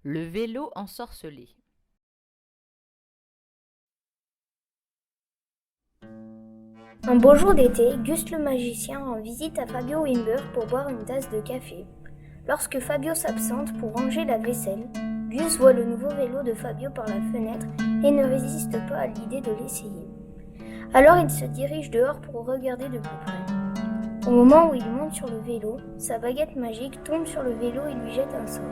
Le vélo ensorcelé. Un beau jour d'été, Gus le magicien rend visite à Fabio Wimber pour boire une tasse de café. Lorsque Fabio s'absente pour ranger la vaisselle, Gus voit le nouveau vélo de Fabio par la fenêtre et ne résiste pas à l'idée de l'essayer. Alors il se dirige dehors pour regarder de plus près. Au moment où il monte sur le vélo, sa baguette magique tombe sur le vélo et lui jette un sort.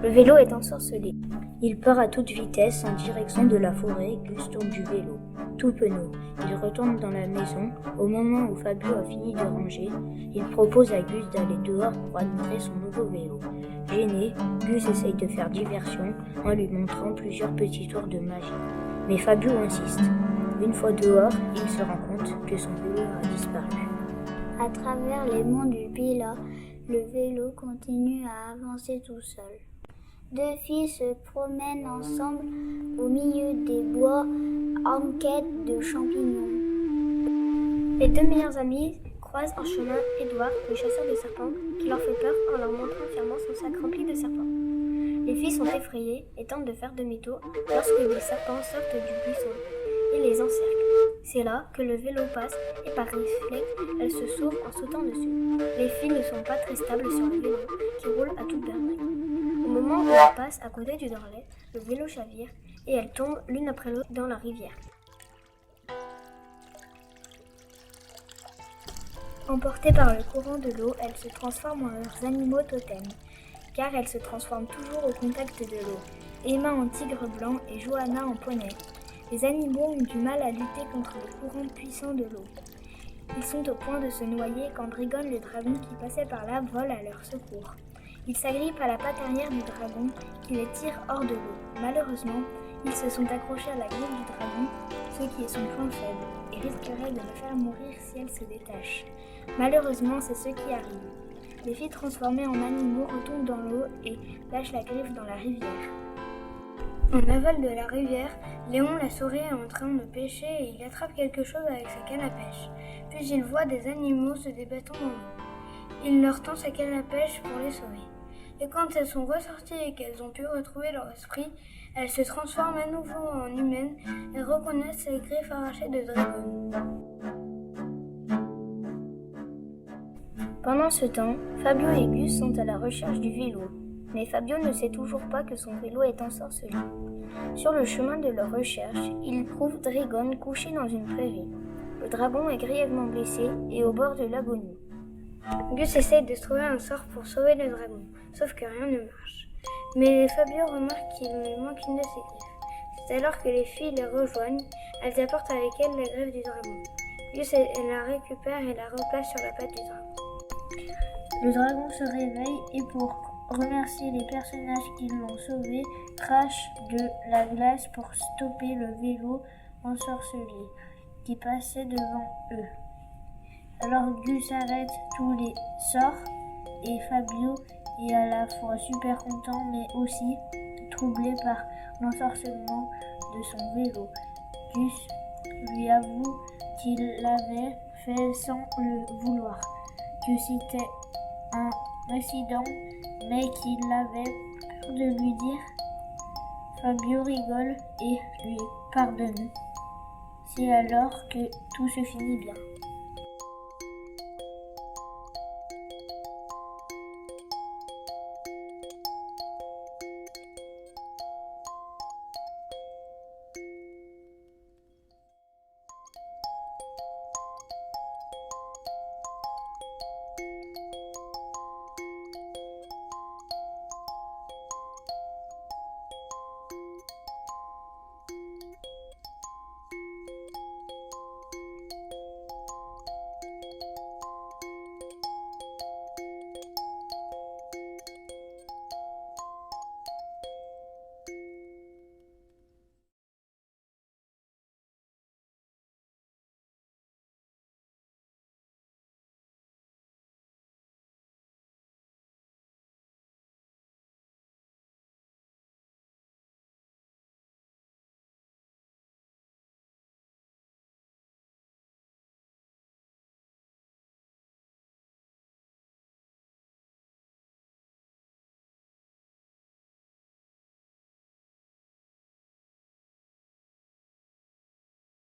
Le vélo est ensorcelé. Il part à toute vitesse en direction de la forêt. Gus tourne du vélo, tout penaud. Il retourne dans la maison. Au moment où Fabio a fini de ranger, il propose à Gus d'aller dehors pour admirer son nouveau vélo. Gêné, Gus essaye de faire diversion en lui montrant plusieurs petits tours de magie. Mais Fabio insiste. Une fois dehors, il se rend compte que son vélo a disparu. À travers les monts du Pilat, le vélo continue à avancer tout seul. Deux filles se promènent ensemble au milieu des bois en quête de champignons. Les deux meilleures amies croisent en chemin Édouard, le chasseur de serpents, qui leur fait peur en leur montrant fièrement son sac rempli de serpents. Les filles sont effrayées et tentent de faire demi-tour lorsque des serpents sortent du buisson et les encerclent. C'est là que le vélo passe et par réflexe, elles se sauvent en sautant dessus. Les filles ne sont pas très stables sur le vélo qui roule à toute berzingue. Au moment où elles passent à côté du Dorlet, le vélo chavire et elles tombent l'une après l'autre dans la rivière. Emportées par le courant de l'eau, elles se transforment en leurs animaux totems, car elles se transforment toujours au contact de l'eau. Emma en tigre blanc et Johanna en poney. Les animaux ont du mal à lutter contre le courant puissant de l'eau. Ils sont au point de se noyer quand Drigon le dragon qui passait par là vole à leur secours. Ils s'agrippent à la patte arrière du dragon qui les tire hors de l'eau. Malheureusement, ils se sont accrochés à la griffe du dragon, ce qui est son point faible, et risquerait de le faire mourir si elle se détache. Malheureusement, c'est ce qui arrive. Les filles transformées en animaux retombent dans l'eau et lâchent la griffe dans la rivière. En aval de la rivière, Léon la souris est en train de pêcher et il attrape quelque chose avec sa canne à pêche. Puis il voit des animaux se débattant dans l'eau. Il leur tend sa canne à pêche pour les sauver. Et quand elles sont ressorties et qu'elles ont pu retrouver leur esprit, elles se transforment à nouveau en humaines et reconnaissent les griffes arrachées de Dragon. Pendant ce temps, Fabio et Gus sont à la recherche du vélo. Mais Fabio ne sait toujours pas que son vélo est ensorcelé. Sur le chemin de leur recherche, ils trouvent Dragon couché dans une prairie. Le dragon est grièvement blessé et au bord de l'agonie. Gus essaye de trouver un sort pour sauver le dragon, sauf que rien ne marche. Mais Fabio remarque qu'il lui manque une de ses griffes. C'est alors que les filles les rejoignent, elles apportent avec elles la griffe du dragon. Gus la récupère et la replace sur la patte du dragon. Le dragon se réveille et pour remercier les personnages qui l'ont sauvé, crache de la glace pour stopper le vélo ensorcelé qui passait devant eux. Alors Gus arrête tous les sorts et Fabio est à la fois super content mais aussi troublé par l'ensorcellement de son vélo. Gus lui avoue qu'il l'avait fait sans le vouloir, que c'était un accident mais qu'il avait peur de lui dire. Fabio rigole et lui pardonne. C'est alors que tout se finit bien.